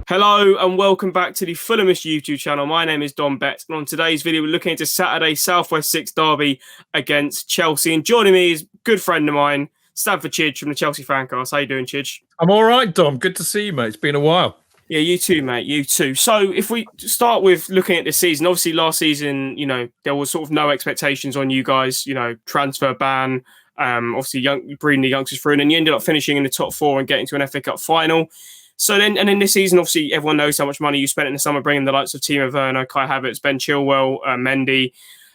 Hello and welcome back to the Fulhamish YouTube channel. My name is Dom Betts, and on today's video we're looking into Saturday Southwest 6 derby against Chelsea. And joining me is a good friend of mine, Stamford Chidge from the Chelsea Fancast. How you doing, Chidge? I'm all right, Dom. Good to see you, mate. It's been a while. Yeah, you too, mate. You too. So if we start with looking at this season, obviously last season, there was sort of no expectations on you guys, transfer ban, obviously breeding the youngsters through, and then you ended up finishing in the top four and getting to an FA Cup final. So then this season, obviously, everyone knows how much money you spent in the summer bringing the likes of Timo Werner, Kai Havertz, Ben Chilwell, Mendy.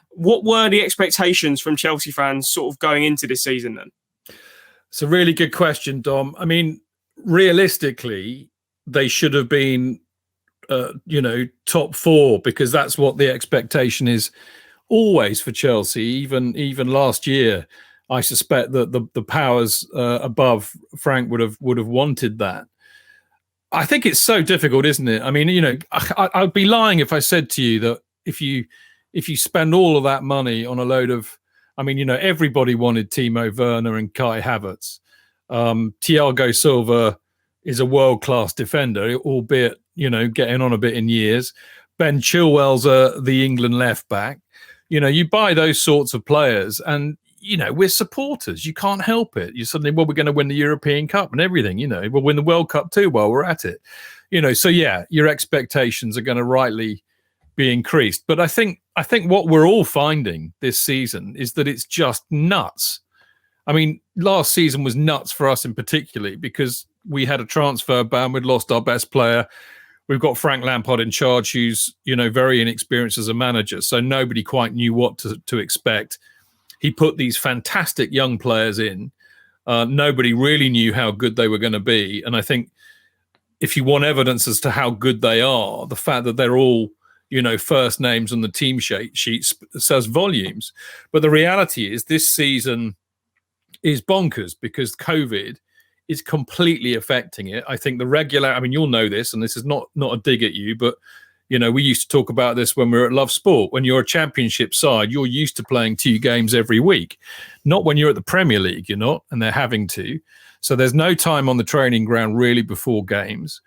What were the expectations from Chelsea fans sort of going into this season then? It's a really good question, Dom. I mean, realistically, they should have been, top four, because that's what the expectation is always for Chelsea. Even last year, I suspect that the powers above Frank would have wanted that. I think it's so difficult, isn't it? I mean, I'd be lying if I said to you that if you spend all of that money on a load of, everybody wanted Timo Werner and Kai Havertz. Thiago Silva is a world-class defender, albeit, getting on a bit in years. Ben Chilwell's the England left back. You buy those sorts of players and, we're supporters. You can't help it. You suddenly, we're going to win the European Cup and everything, we'll win the World Cup too while we're at it. So yeah, your expectations are going to rightly be increased. But I think what we're all finding this season is that it's just nuts. I mean, last season was nuts for us in particular because we had a transfer ban. We'd lost our best player. We've got Frank Lampard in charge, who's, very inexperienced as a manager. So nobody quite knew what to expect. He put these fantastic young players in. Nobody really knew how good they were going to be. And I think if you want evidence as to how good they are, the fact that they're all, first names on the team sheets says volumes. But the reality is this season is bonkers because COVID is completely affecting it. I think you'll know this, and this is not a dig at you, but we used to talk about this when we were at Love Sport. When you're a championship side, you're used to playing 2 games every week. Not when you're at the Premier League, you're not, and they're having to. So there's no time on the training ground really before games.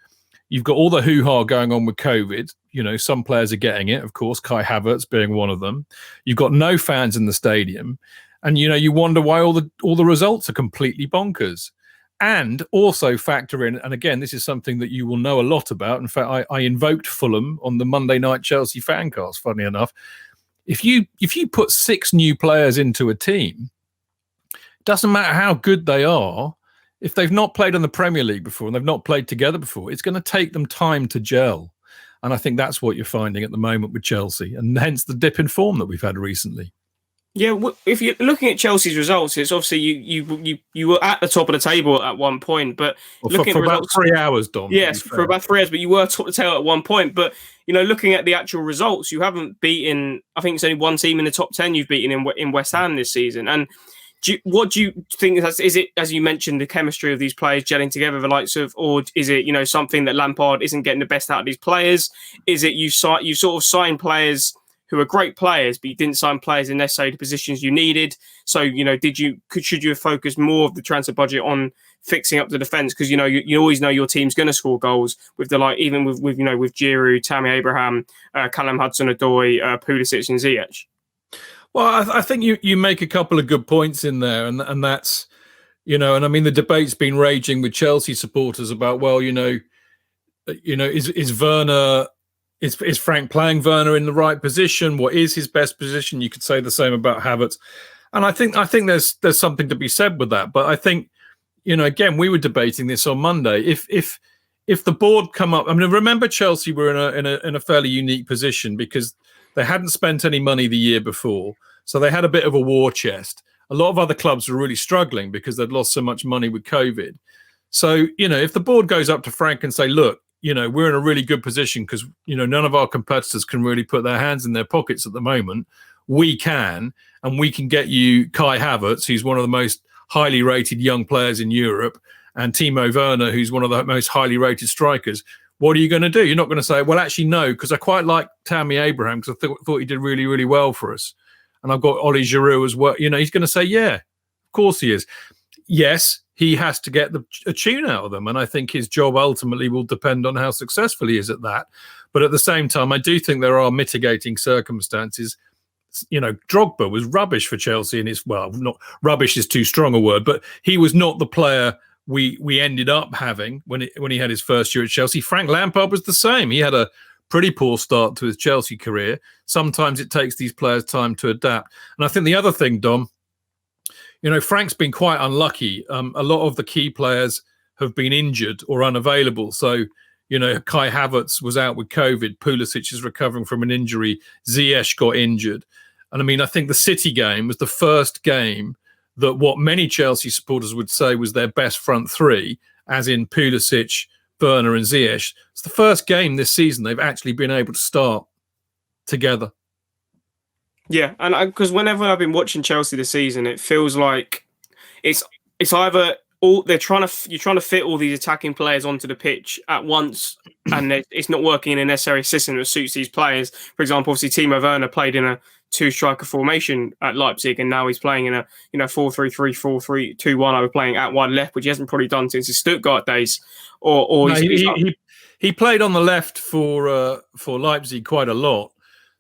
You've got all the hoo-ha going on with COVID. Some players are getting it, of course, Kai Havertz being one of them. You've got no fans in the stadium. And, you wonder why all the results are completely bonkers. And also factor in, and again, this is something that you will know a lot about. In fact, I invoked Fulham on the Monday night Chelsea Fancast, funny enough. If you put 6 new players into a team, it doesn't matter how good they are, if they've not played in the Premier League before and they've not played together before, it's going to take them time to gel. And I think that's what you're finding at the moment with Chelsea, and hence the dip in form that we've had recently. Yeah, if you're looking at Chelsea's results, it's obviously you were at the top of the table at one point, but looking for at about results, 3 hours, Dom. yes, for about 3 hours, but you were top of the table at one point. But looking at the actual results, you haven't beaten. I think it's only one team in the top 10 you've beaten in West Ham this season. And what do you think? Is it, as you mentioned, the chemistry of these players gelling together, the likes of, or is it something that Lampard isn't getting the best out of these players? Is it you sort of sign players who are great players, but you didn't sign players in necessarily the positions you needed? So, should you have focused more of the transfer budget on fixing up the defence? Because, you always know your team's going to score goals with even with Giroud, Tammy Abraham, Callum Hudson-Odoi, Pulisic and Ziyech. Well, I think you make a couple of good points in there, and that's, and I mean, the debate's been raging with Chelsea supporters about, well, is Werner... Is Frank playing Werner in the right position? What is his best position? You could say the same about Havertz. And I think there's something to be said with that. But I think, again, we were debating this on Monday. If the board come up, I mean, remember Chelsea were in a fairly unique position because they hadn't spent any money the year before. So they had a bit of a war chest. A lot of other clubs were really struggling because they'd lost so much money with COVID. So, if the board goes up to Frank and say, look, we're in a really good position because, none of our competitors can really put their hands in their pockets at the moment. We can, and we can get you Kai Havertz, who's one of the most highly rated young players in Europe, and Timo Werner, who's one of the most highly rated strikers. What are you going to do? You're not going to say, well, actually, no, because I quite like Tammy Abraham because I thought he did really, really well for us. And I've got Ollie Giroud as well. He's going to say, yeah, of course he is. yes, he has to get a tune out of them. And I think his job ultimately will depend on how successful he is at that. But at the same time, I do think there are mitigating circumstances. Drogba was rubbish for Chelsea in his, well, not rubbish is too strong a word, but he was not the player we ended up having when he had his first year at Chelsea. Frank Lampard was the same. He had a pretty poor start to his Chelsea career. Sometimes it takes these players time to adapt. And I think the other thing, Dom, Frank's been quite unlucky. A lot of the key players have been injured or unavailable. So, Kai Havertz was out with COVID. Pulisic is recovering from an injury. Ziyech got injured. And I think the City game was the first game that what many Chelsea supporters would say was their best front three, as in Pulisic, Werner and Ziyech. It's the first game this season they've actually been able to start together. Yeah, and because whenever I've been watching Chelsea this season, it feels like it's either you're trying to fit all these attacking players onto the pitch at once, and it's not working in a necessary system that suits these players. For example, obviously Timo Werner played in a two-striker formation at Leipzig, and now he's playing in a 4-3-3, 4-3-2-1. I was playing out wide left, which he hasn't probably done since his Stuttgart days. He played on the left for Leipzig quite a lot,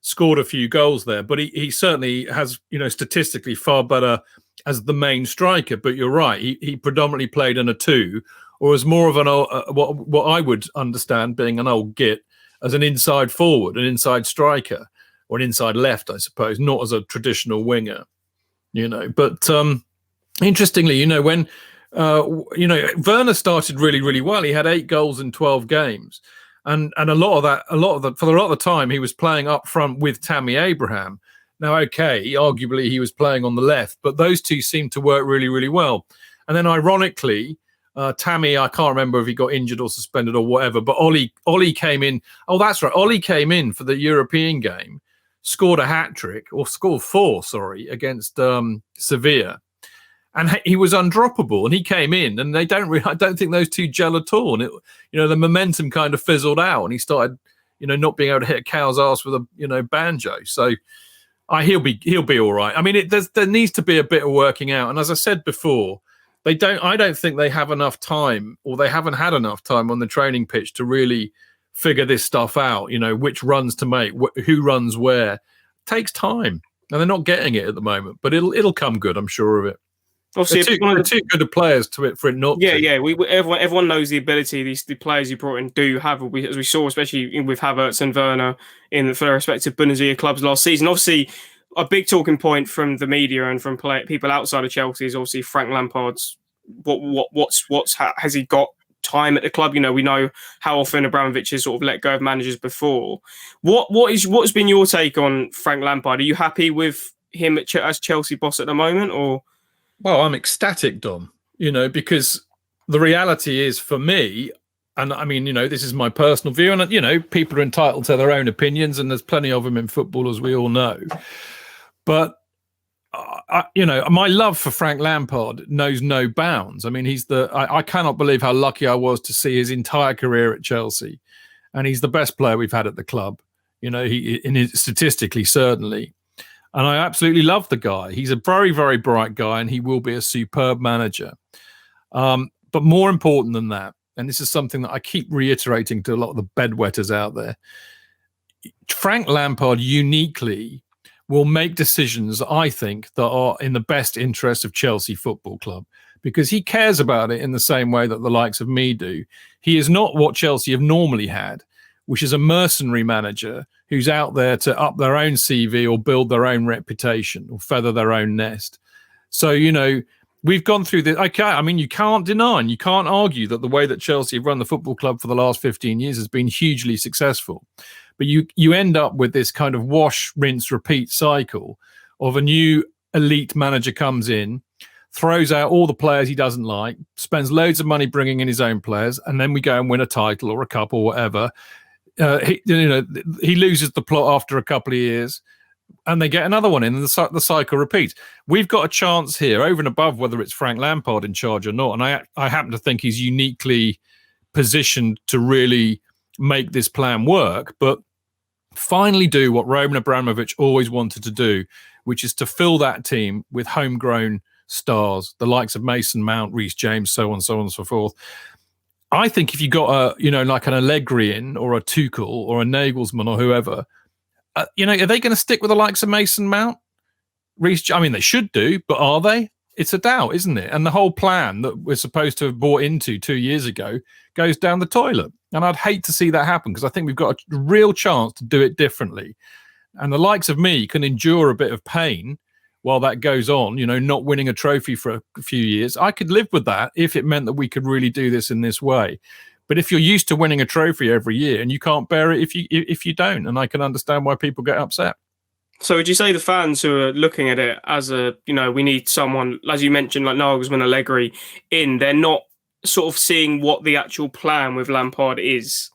scored a few goals there, but he certainly has statistically far better as the main striker. But you're right, he predominantly played in a two, or as more of an what I would understand being an old git, as an inside forward, an inside striker, or an inside left, I suppose, not as a traditional winger. But interestingly, when Werner started really, really well. He had 8 goals in 12 games. And for a lot of the time, he was playing up front with Tammy Abraham. Now, okay, arguably he was playing on the left, but those two seemed to work really, really well. And then, ironically, Tammy, I can't remember if he got injured or suspended or whatever, but Ollie came in. Oh, that's right. Ollie came in for the European game, scored a hat-trick, or scored 4, against Sevilla. And he was undroppable, and he came in, and I don't think those two gel at all. And the momentum kind of fizzled out, and he started, not being able to hit a cow's ass with a, banjo. So he'll be all right. There needs to be a bit of working out. And as I said before, I don't think they have enough time, or they haven't had enough time on the training pitch to really figure this stuff out. Which runs to make, who runs where. It takes time, and they're not getting it at the moment. But it'll come good, I'm sure of it. Obviously, they're too good of players for it not to. Yeah. Everyone knows the ability the players you brought in do have, as we saw, especially with Havertz and Werner for their respective Bundesliga clubs last season. Obviously, a big talking point from the media and from people outside of Chelsea is obviously Frank Lampard's. Has he got time at the club? We know how often Abramovich has sort of let go of managers before. What's been your take on Frank Lampard? Are you happy with him as Chelsea boss at the moment, or? Well, I'm ecstatic, Dom, because the reality is for me, and this is my personal view, and, people are entitled to their own opinions, and there's plenty of them in football, as we all know. But, my love for Frank Lampard knows no bounds. I cannot believe how lucky I was to see his entire career at Chelsea. And he's the best player we've had at the club, statistically, certainly. And I absolutely love the guy. He's a very, very bright guy, and he will be a superb manager. But more important than that, and this is something that I keep reiterating to a lot of the bedwetters out there, Frank Lampard uniquely will make decisions, I think, that are in the best interest of Chelsea Football Club, because he cares about it in the same way that the likes of me do. He is not what Chelsea have normally had, which is a mercenary manager who's out there to up their own CV or build their own reputation or feather their own nest. So, we've gone through this. You can't deny and you can't argue that the way that Chelsea have run the football club for the last 15 years has been hugely successful. But you end up with this kind of wash, rinse, repeat cycle of a new elite manager comes in, throws out all the players he doesn't like, spends loads of money bringing in his own players, and then we go and win a title or a cup or whatever. He loses the plot after a couple of years, and they get another one in, and the cycle repeats. We've got a chance here, over and above whether it's Frank Lampard in charge or not, and I happen to think he's uniquely positioned to really make this plan work, but finally do what Roman Abramovich always wanted to do, which is to fill that team with homegrown stars, the likes of Mason Mount, Reece James, so on and so forth. I think if you got like an Allegri in, or a Tuchel or a Nagelsmann or whoever, are they going to stick with the likes of Mason Mount? I mean, they should do, but are they? It's a doubt, isn't it? And the whole plan that we're supposed to have bought into 2 years ago goes down the toilet. And I'd hate to see that happen, because I think we've got a real chance to do it differently. And the likes of me can endure a bit of pain while that goes on, not winning a trophy for a few years. I could live with that if it meant that we could really do this in this way. But if you're used to winning a trophy every year, and you can't bear it if you don't, and I can understand why people get upset. So would you say the fans who are looking at it as we need someone, as you mentioned, like Nagelsmann, Allegri in, they're not sort of seeing what the actual plan with Lampard is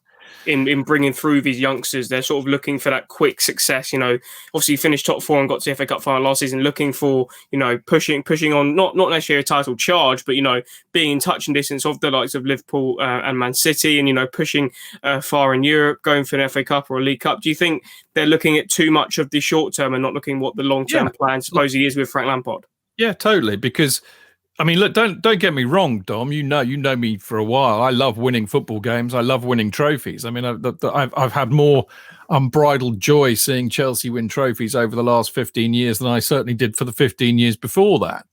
in bringing through these youngsters? They're sort of looking for that quick success. Obviously finished top four and got to the FA Cup final last season, looking for, pushing on, not necessarily a title charge, but, being in touch and distance of the likes of Liverpool and Man City, and, pushing far in Europe, going for an FA Cup or a League Cup. Do you think they're looking at too much of the short term and not looking what the long-term plan supposedly is with Frank Lampard? Yeah, totally. Because I mean, look, don't get me wrong, Dom. You know me for a while. I love winning football games. I love winning trophies. I mean, I've had more unbridled joy seeing Chelsea win trophies over the last 15 years than I certainly did for the 15 years before that.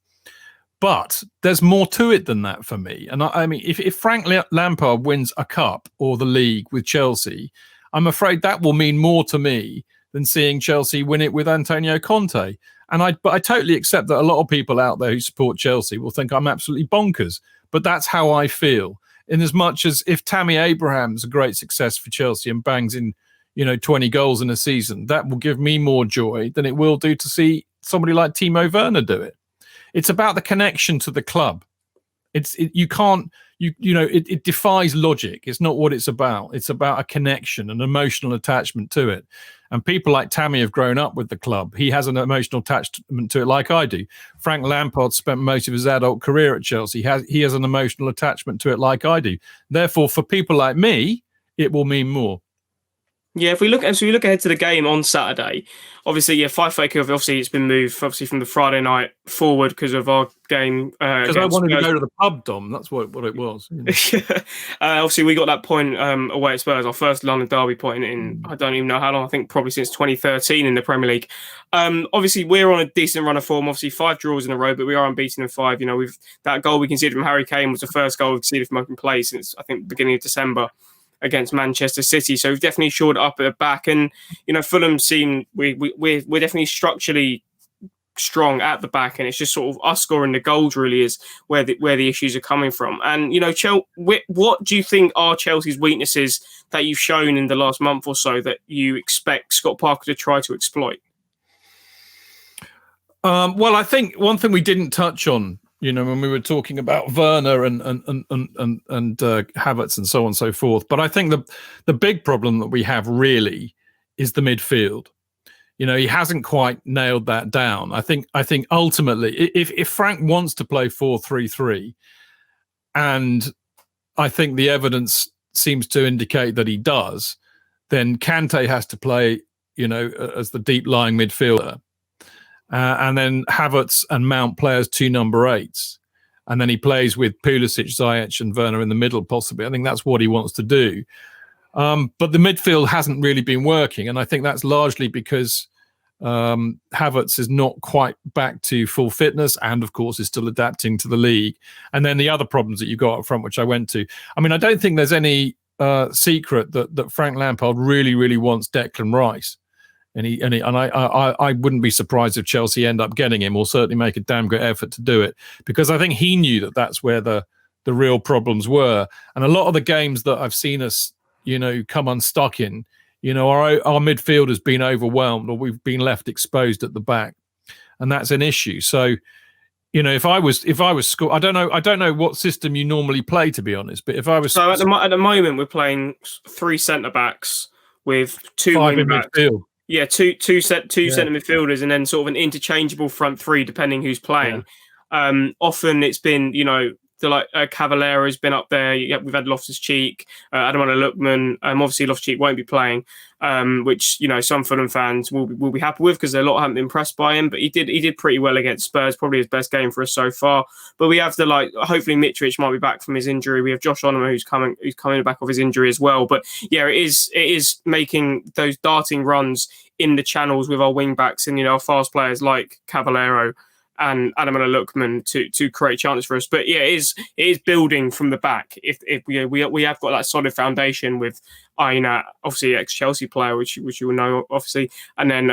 But there's more to it than that for me. And I mean, if Frank Lampard wins a cup or the league with Chelsea, I'm afraid that will mean more to me than seeing Chelsea win it with Antonio Conte. But I totally accept that a lot of people out there who support Chelsea will think I'm absolutely bonkers. But that's how I feel. In as much as if Tammy Abraham's a great success for Chelsea and bangs in, 20 goals in a season, that will give me more joy than it will do to see somebody like Timo Werner do it. It's about the connection to the club. It defies logic. It's not what it's about. It's about a connection, an emotional attachment to it. And people like Tammy have grown up with the club. He has an emotional attachment to it like I do. Frank Lampard spent most of his adult career at Chelsea. He has an emotional attachment to it like I do. Therefore, for people like me, it will mean more. Yeah, if we look ahead to the game on Saturday, obviously, Fife Cup, obviously it's been moved from the Friday night forward because of our game. Because I wanted to go to the pub, Dom. That's what it was. Obviously, we got that point away at Spurs, our first London derby point in I don't even know how long. I think probably since 2013 in the Premier League. Obviously, we're on a decent run of form. Obviously, 5 draws in a row, but we are unbeaten in 5. We've that goal we conceded from Harry Kane was the first goal we've conceded from open play since I think beginning of December against Manchester City. So we've definitely shored up at the back. And, Fulham seem we're definitely structurally strong at the back. And it's just sort of us scoring the goals really is where the issues are coming from. And, what do you think are Chelsea's weaknesses that you've shown in the last month or so that you expect Scott Parker to try to exploit? Well, I think one thing we didn't touch on, when we were talking about Werner and Havertz and so on and so forth. But I think the big problem that we have really is the midfield. He hasn't quite nailed that down. I think ultimately, if Frank wants to play 4-3-3, and I think the evidence seems to indicate that he does, then Kante has to play, as the deep lying midfielder. And then Havertz and Mount play as 2 number 8s. And then he plays with Pulisic, Ziyech and Werner in the middle, possibly. I think that's what he wants to do. But the midfield hasn't really been working. And I think that's largely because Havertz is not quite back to full fitness and, of course, is still adapting to the league. And then the other problems that you've got up front, which I went to. I mean, I don't think there's any secret that Frank Lampard really, really wants Declan Rice. And I wouldn't be surprised if Chelsea end up getting him, or certainly make a damn good effort to do it, because I think he knew that that's where the real problems were. And a lot of the games that I've seen us, come unstuck in, our midfield has been overwhelmed, or we've been left exposed at the back, and that's an issue. So, if I was I don't know what system you normally play, to be honest. But if I was at the moment we're playing 3 centre backs with 2 wing backs. Midfield. Yeah, two centre midfielders, and then sort of an interchangeable front 3 depending who's playing. Yeah. Often it's been, Cavalera's been up there. We've had Loftus-Cheek, Ademola Lookman. Obviously, Loftus-Cheek won't be playing, which some Fulham fans will be happy with because a lot haven't been impressed by him. But he did pretty well against Spurs, probably his best game for us so far. But we have hopefully Mitrovic might be back from his injury. We have Josh Onoma who's coming back off his injury as well. But yeah, it is making those darting runs in the channels with our wing backs and our fast players like Cavallero and Ademola Lookman to create chances for us. But yeah, it is building from the back. If we have got that solid foundation with Aina, obviously ex-Chelsea player, which you will know obviously, and then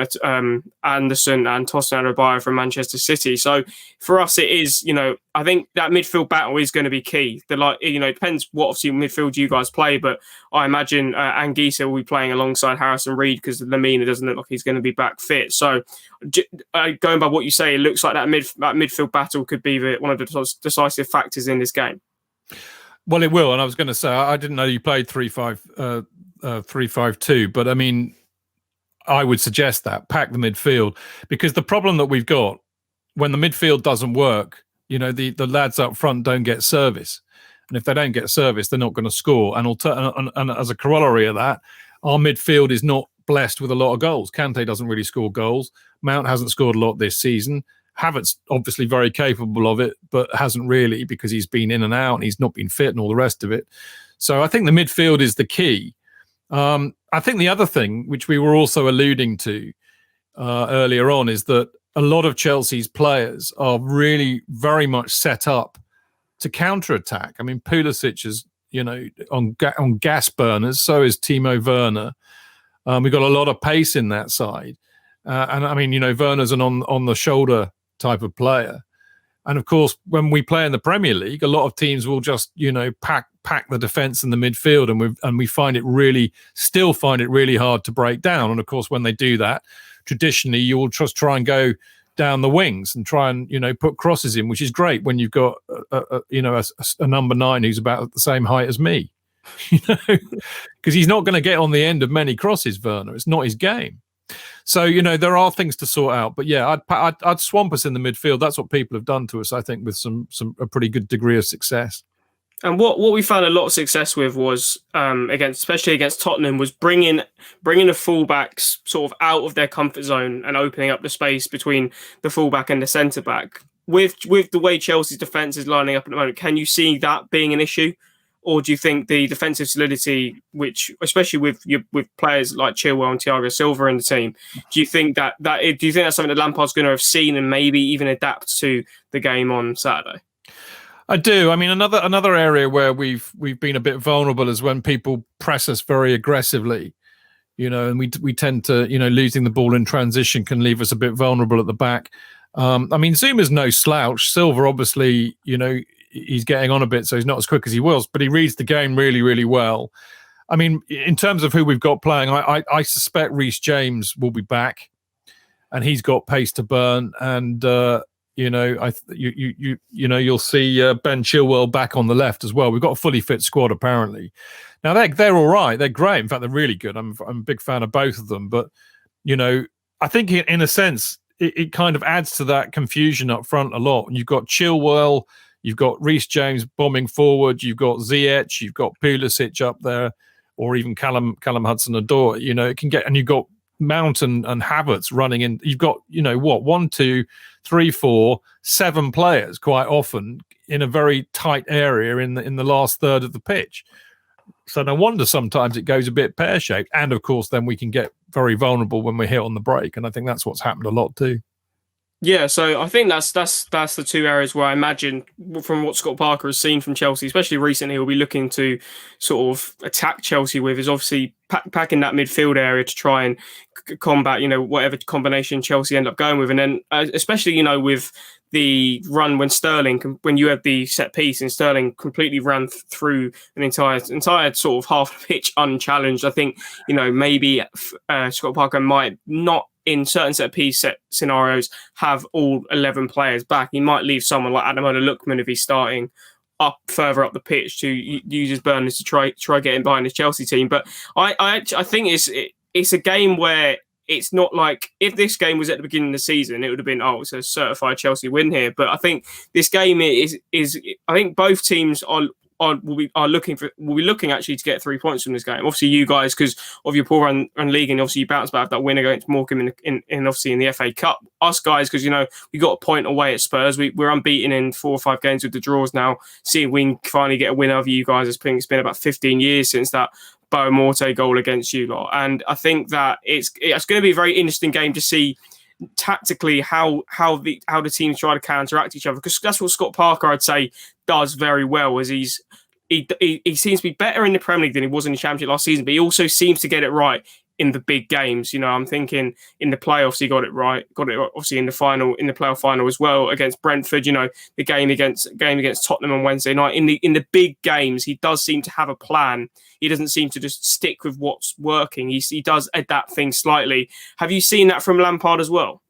Anderson and Tosin Adebayo from Manchester City. So for us, it is I think that midfield battle is going to be key. It depends what obviously midfield you guys play, but I imagine Anguissa will be playing alongside Harrison Reed because Lamina doesn't look like he's going to be back fit. So going by what you say, it looks like that midfield battle could be one of the decisive factors in this game. Well, it will, and I was going to say I didn't know you played 3-5-2, but I mean, I would suggest that pack the midfield, because the problem that we've got when the midfield doesn't work, the lads up front don't get service, and if they don't get service, they're not going to score. And as a corollary of that, our midfield is not blessed with a lot of goals. Kante doesn't really score goals. Mount hasn't scored a lot this season. Havertz obviously very capable of it, but hasn't really, because he's been in and out and he's not been fit and all the rest of it. So I think the midfield is the key. I think the other thing, which we were also alluding to earlier on, is that a lot of Chelsea's players are really very much set up to counter-attack. I mean, Pulisic is, on gas burners, so is Timo Werner. We've got a lot of pace in that side. And I mean, Werner's an on the shoulder type of player. And of course, when we play in the Premier League, a lot of teams will just, pack the defence in the midfield, and we still find it really hard to break down. And of course, when they do that, traditionally you will just try and go down the wings and try and put crosses in, which is great when you've got a number 9 who's about the same height as me, because he's not going to get on the end of many crosses. Werner, it's not his game. So, there are things to sort out. But yeah, I'd swamp us in the midfield. That's what people have done to us, I think, with a pretty good degree of success. And what we found a lot of success with was, especially against Tottenham, was bringing the fullbacks sort of out of their comfort zone and opening up the space between the fullback and the centre back. With the way Chelsea's defence is lining up at the moment, can you see that being an issue? Or do you think the defensive solidity, which especially with players like Chilwell and Thiago Silva in the team, do you think that's something that Lampard's going to have seen and maybe even adapt to the game on Saturday? I do. I mean, another area where we've been a bit vulnerable is when people press us very aggressively, and we tend to, losing the ball in transition can leave us a bit vulnerable at the back. I mean, Zuma's no slouch. Silva, obviously, he's getting on a bit, so he's not as quick as he was, but he reads the game really, really well. I mean, in terms of who we've got playing, I suspect Reece James will be back, and he's got pace to burn. And you'll see Ben Chilwell back on the left as well. We've got a fully fit squad apparently. Now they're all right. They're great. In fact, they're really good. I'm a big fan of both of them. But I think in a sense it kind of adds to that confusion up front a lot. You've got Chilwell. You've got Reece James bombing forward. You've got Ziyech. You've got Pulisic up there, or even Callum Hudson-Odoi. It can get, and you've got Mount and Havertz running in. You've got 1, 2, 3, 4, 7 players quite often in a very tight area in the last third of the pitch. So no wonder sometimes it goes a bit pear-shaped. And of course, then we can get very vulnerable when we're hit on the break. And I think that's what's happened a lot too. Yeah, so I think that's the two areas where I imagine, from what Scott Parker has seen from Chelsea, especially recently, he'll be looking to sort of attack Chelsea with, is obviously packing that midfield area to try and combat, whatever combination Chelsea end up going with. And then especially, with the run when you had the set piece and Sterling completely ran through an entire sort of half the pitch unchallenged. I think, maybe Scott Parker might not, in certain set-piece scenarios, have all 11 players back. He might leave someone like Ademola Lookman if he's starting further up the pitch to use his burners to try getting behind his Chelsea team. But I think it's a game where it's not like if this game was at the beginning of the season, it would have been, oh, it's a certified Chelsea win here. But I think this game is I think both teams will be looking actually to get 3 points from this game. Obviously, you guys, because of your poor run league, and obviously you bounced back that win against Morecambe in obviously in the FA Cup. Us guys, because we got a point away at Spurs. We're unbeaten in 4 or 5 games with the draws now. Seeing we can finally get a win over you guys, it's been about 15 years since that Boa Morte goal against you lot, and I think that it's going to be a very interesting game to see tactically how the teams try to counteract each other, because that's what Scott Parker, I'd say, does very well. As he seems to be better in the Premier League than he was in the Championship last season, but he also seems to get it right in the big games. I'm thinking in the playoffs he got it right, obviously in the playoff final as well against Brentford. The game against Tottenham on Wednesday night. In the big games, he does seem to have a plan. He doesn't seem to just stick with what's working. He does adapt things slightly. Have you seen that from Lampard as well?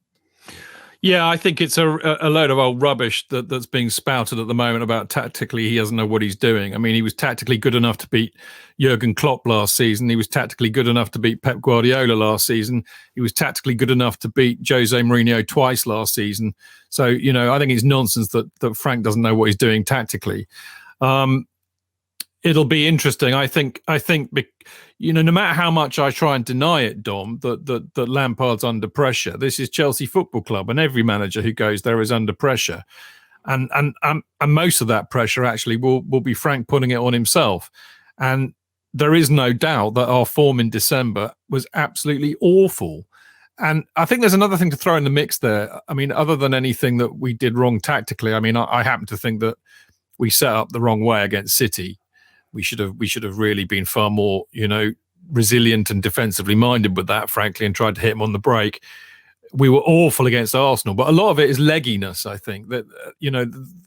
Yeah, I think it's a load of old rubbish that's being spouted at the moment about tactically he doesn't know what he's doing. I mean, he was tactically good enough to beat Jurgen Klopp last season. He was tactically good enough to beat Pep Guardiola last season. He was tactically good enough to beat Jose Mourinho twice last season. So, I think it's nonsense that Frank doesn't know what he's doing tactically. It'll be interesting. I think, no matter how much I try and deny it, Dom, that Lampard's under pressure. This is Chelsea Football Club, and every manager who goes there is under pressure, and most of that pressure actually will be Frank putting it on himself. And there is no doubt that our form in December was absolutely awful. And I think there's another thing to throw in the mix there. I mean, other than anything that we did wrong tactically, I mean, I happen to think that we set up the wrong way against City. We should have really been far more, resilient and defensively minded with that, frankly, and tried to hit him on the break. We were awful against Arsenal, but a lot of it is legginess. I think that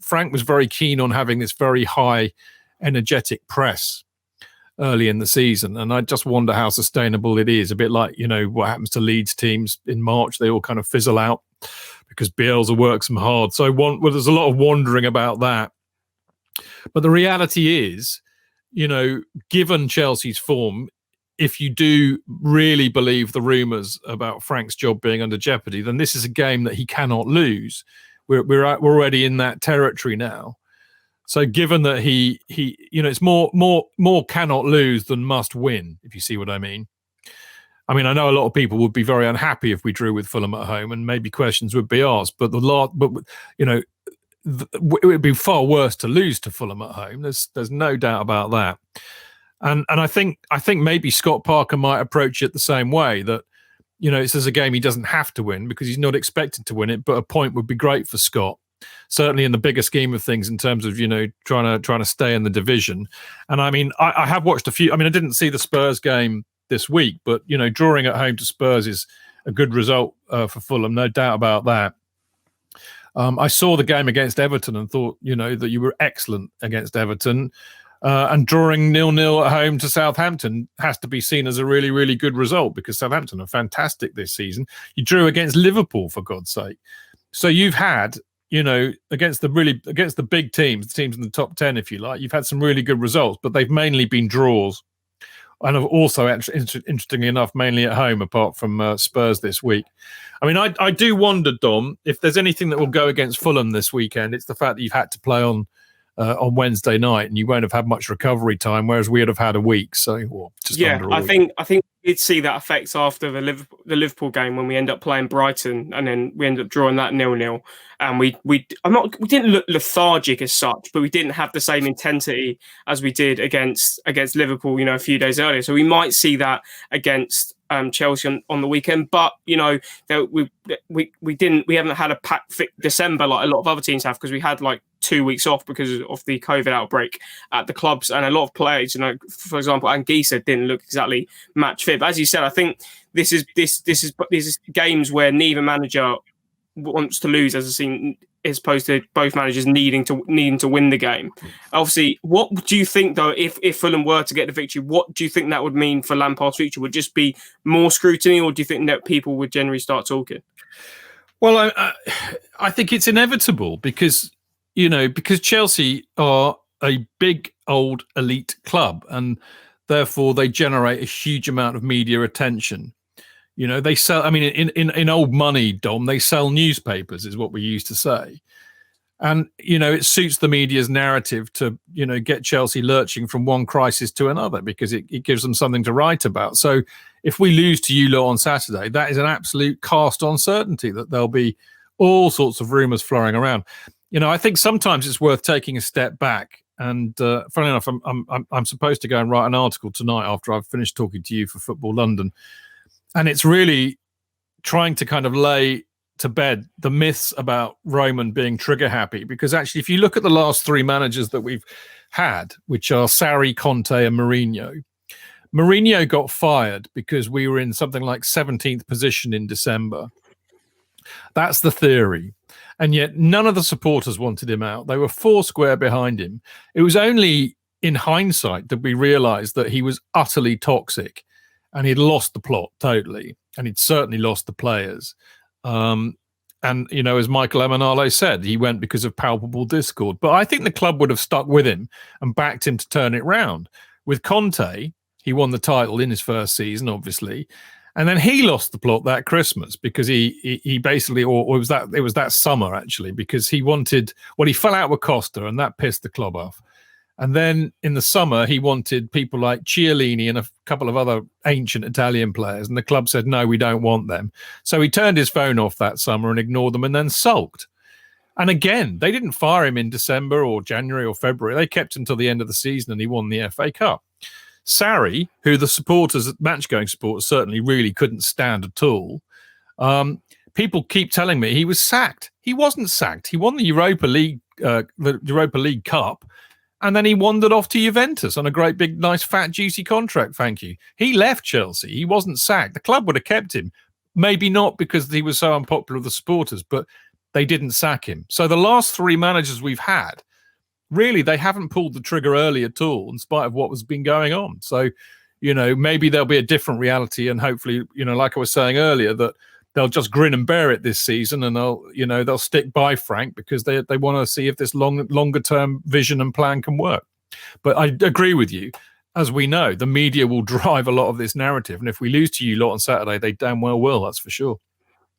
Frank was very keen on having this very high, energetic press early in the season, and I just wonder how sustainable it is. A bit like what happens to Leeds teams in March; they all kind of fizzle out because Bielsa works them hard. So there's a lot of wondering about that. But the reality is, given Chelsea's form, if you do really believe the rumours about Frank's job being under jeopardy, then this is a game that he cannot lose. We're already in that territory now. So given that he it's more cannot lose than must win, if you see what I mean. I mean, I know a lot of people would be very unhappy if we drew with Fulham at home, and maybe questions would be asked. But it would be far worse to lose to Fulham at home. There's no doubt about that. And I think maybe Scott Parker might approach it the same way, that this is a game he doesn't have to win because he's not expected to win it, but a point would be great for Scott. Certainly in the bigger scheme of things, in terms of trying to stay in the division. And I mean, I have watched a few. I mean, I didn't see the Spurs game this week, but drawing at home to Spurs is a good result for Fulham, no doubt about that. I saw the game against Everton and thought, that you were excellent against Everton. And drawing 0-0 at home to Southampton has to be seen as a really, really good result, because Southampton are fantastic this season. You drew against Liverpool, for God's sake. So you've had, against the big teams, the teams in the top 10, if you like, you've had some really good results, but they've mainly been draws. And have also, interestingly enough, mainly at home, apart from Spurs this week. I mean, I do wonder, Dom, if there's anything that will go against Fulham this weekend, it's the fact that you've had to play on Wednesday night, and you won't have had much recovery time, whereas we would have had a week. So, I think we did see that effect after the Liverpool game when we end up playing Brighton, and then we end up drawing that 0-0. And we didn't look lethargic as such, but we didn't have the same intensity as we did against Liverpool, a few days earlier. So we might see that against Chelsea on the weekend, but we haven't had a packed fit December like a lot of other teams have, because we had like 2 weeks off because of the COVID outbreak at the clubs, and a lot of players, for example, Anguissa didn't look exactly match fit. But as you said, I think this is games where neither manager wants to lose, as opposed to both managers needing to win the game. Obviously, what do you think though, if Fulham were to get the victory, what do you think that would mean for Lampard's future? Would it just be more scrutiny, or do you think that people would generally start talking? Well, I think it's inevitable because Chelsea are a big old elite club, and therefore they generate a huge amount of media attention. You know, they sell. I mean, in old money, Dom, they sell newspapers, is what we used to say. And, you know, it suits the media's narrative to, you know, get Chelsea lurching from one crisis to another because it gives them something to write about. So if we lose to you lot on Saturday, that is an absolute cast-on certainty that there'll be all sorts of rumours flowing around. You know, I think sometimes it's worth taking a step back. And funnily enough, I'm supposed to go and write an article tonight after I've finished talking to you for Football London. And it's really trying to kind of lay to bed the myths about Roman being trigger happy, because actually if you look at the last three managers that we've had, which are Sarri, Conte and Mourinho got fired because we were in something like 17th position in December. That's the theory. And yet none of the supporters wanted him out. They were four square behind him. It was only in hindsight that we realized that he was utterly toxic and he'd lost the plot totally, and he'd certainly lost the players. And, you know, as Michael Emenalo said, he went because of palpable discord. But I think the club would have stuck with him and backed him to turn it round. With Conte, he won the title in his first season, obviously. And then he lost the plot that Christmas because he basically, or it was that summer, actually, because he fell out with Costa and that pissed the club off. And then in the summer, he wanted people like Chiellini and a couple of other ancient Italian players. And the club said, no, we don't want them. So he turned his phone off that summer and ignored them and then sulked. And again, they didn't fire him in December or January or February. They kept him until the end of the season and he won the FA Cup. Sarri, who the supporters, match-going supporters, certainly really couldn't stand at all. People keep telling me he was sacked. He wasn't sacked. He won the Europa League Cup. And then he wandered off to Juventus on a great big, nice, fat, juicy contract, thank you. He left Chelsea. He wasn't sacked. The club would have kept him. Maybe not because he was so unpopular with the supporters, but they didn't sack him. So the last three managers we've had, really, they haven't pulled the trigger early at all, in spite of what was been going on. So, you know, maybe there'll be a different reality. And hopefully, you know, like I was saying earlier, that they'll just grin and bear it this season, and they'll stick by Frank because they want to see if this longer term vision and plan can work. But I agree with you. As we know, the media will drive a lot of this narrative, and if we lose to you lot on Saturday, they damn well will. That's for sure.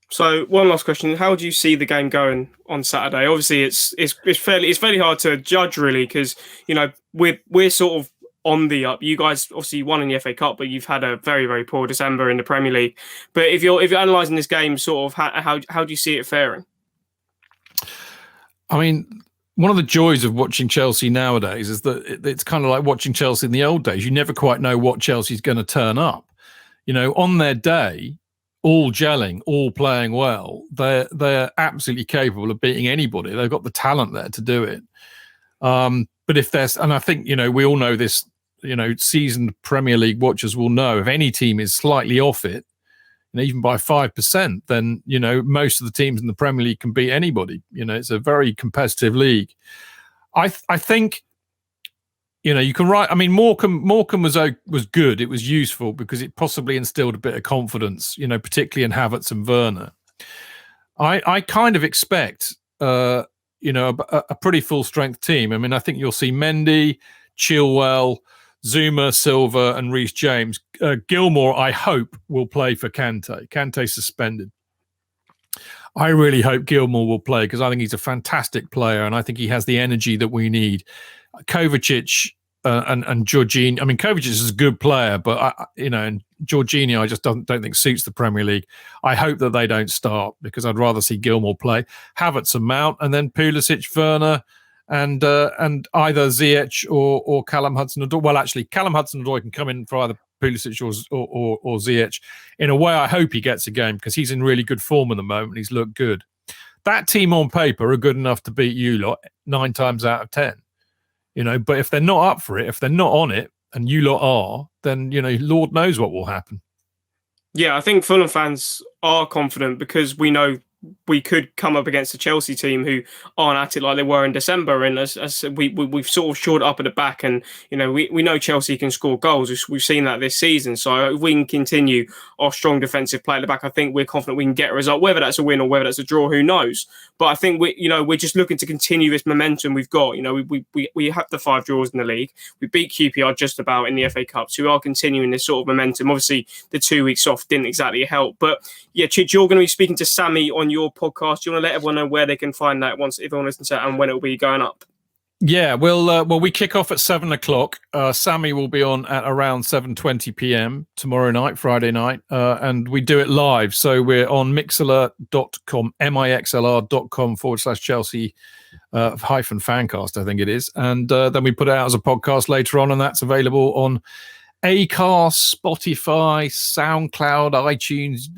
So one last question: how do you see the game going on Saturday? Obviously, it's fairly hard to judge, really, because you know we're sort of on the up. You guys obviously won in the FA Cup, but you've had a very, very poor December in the Premier League. But if you're analysing this game, sort of how do you see it faring? I mean, one of the joys of watching Chelsea nowadays is that it's kind of like watching Chelsea in the old days. You never quite know what Chelsea's going to turn up. You know, on their day, all gelling, all playing well, they're absolutely capable of beating anybody. They've got the talent there to do it. But if there's, and I think, you know, we all know this, you know, seasoned Premier League watchers will know if any team is slightly off it, and even by 5%, then, you know, most of the teams in the Premier League can beat anybody. You know, it's a very competitive league. I think, you know, you can write, I mean, Morecambe was good. It was useful because it possibly instilled a bit of confidence, you know, particularly in Havertz and Werner. I kind of expect, you know, a pretty full-strength team. I mean, I think you'll see Mendy, Chilwell, Zuma, Silva, and Reece James. Gilmour, I hope, will play for Kante. Kante's suspended. I really hope Gilmour will play because I think he's a fantastic player and I think he has the energy that we need. Kovacic and Jorginho. I mean, Kovacic is a good player, but you know, and Jorginho, I just don't think suits the Premier League. I hope that they don't start because I'd rather see Gilmour play. Havertz and Mount, and then Pulisic, Werner, and either Ziyech or Callum Hudson-Odoi. Well, actually, Callum Hudson-Odoi can come in for either Pulisic or Ziyech. In a way, I hope he gets a game because he's in really good form at the moment. He's looked good. That team on paper are good enough to beat you lot 9 times out of 10. You know, but if they're not up for it, if they're not on it, and you lot are, then, you know, Lord knows what will happen. Yeah, I think Fulham fans are confident because we know we could come up against a Chelsea team who aren't at it like they were in December. And as we've sort of shored up at the back, and we know Chelsea can score goals. We've seen that this season. So if we can continue our strong defensive play at the back, I think we're confident we can get a result. Whether that's a win or whether that's a draw, who knows? But I think we're just looking to continue this momentum we've got. We have the 5 draws in the league. We beat QPR just about in the FA Cup, so we are continuing this sort of momentum. Obviously, the 2 weeks off didn't exactly help, but yeah, Chidge, you're going to be speaking to Sammy on your podcast. Do you want to let everyone know where they can find that once everyone listens to it and when it will be going up? Yeah, well, we kick off at 7:00. Sammy will be on at around 7:20 p.m. tomorrow night, Friday night, and we do it live. So we're on mixlr.com, mixlr.com/Chelsea hyphen Fancast, I think it is. And then we put it out as a podcast later on, and that's available on Acast, Spotify, SoundCloud, iTunes,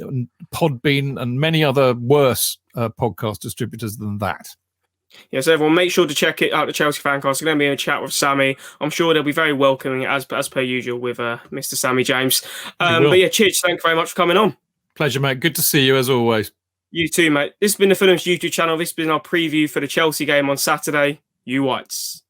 Podbean, and many other worse podcast distributors than that. Yes, everyone, make sure to check it out, the Chelsea Fancast. We're going to be in a chat with Sammy. I'm sure they'll be very welcoming, as per usual, with Mr. Sammy James. But yeah, Chidge, thank you very much for coming on. Pleasure, mate. Good to see you, as always. You too, mate. This has been the Fulham's YouTube channel. This has been our preview for the Chelsea game on Saturday. You Whites.